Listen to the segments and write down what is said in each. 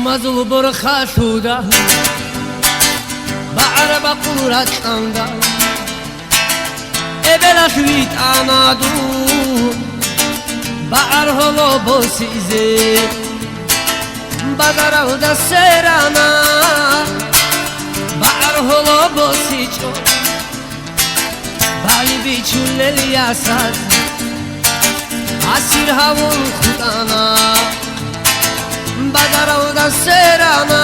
mazul borxa shuda ba'arba qurat anda ebela shvit anadu ba'ar holo bosize bazara da serana ba'ar holo bosicho bali bichuleli asad asir havun khudana bazara da serana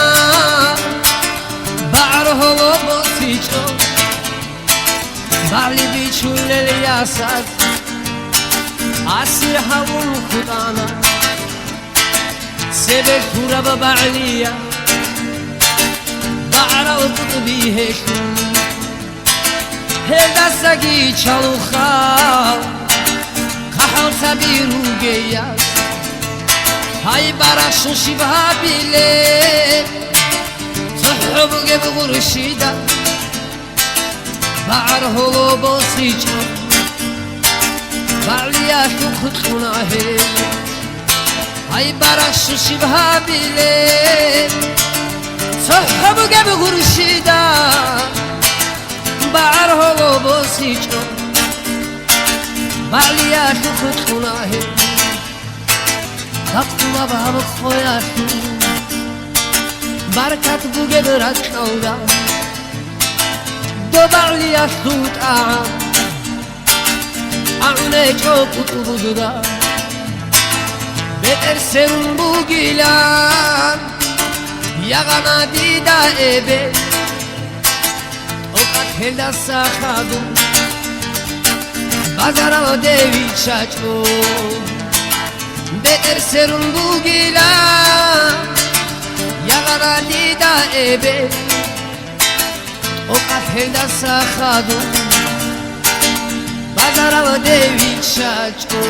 ba'ar holo bosicho bali bichuleli asad asir havun khudana سبب تراب بعليا بعرا وتطبيه شو هدا سقي شلوخا كحل سبيرو جياس هاي برش شبها بيلي صحب جب غرشيدا بعر هلو بوسيجا بعليا شو خطونا هي هاي برش شبها بيلي صحب جب غرشيدا بعر هلو بوسيجا بعليا شو خطونا هي تقوى باب خويا شو بركات بوجب ركودا دو بعليا شو تعا عوني جوك وتبوجدا بترسم بوجيلان يا غنادي دا إبي وقت هلا ساخدو بازارو ديوي شاچو بترسم بوجيلان يا غنادي دا إبي وقت هلا ساخدو بازارو ديوي شاچو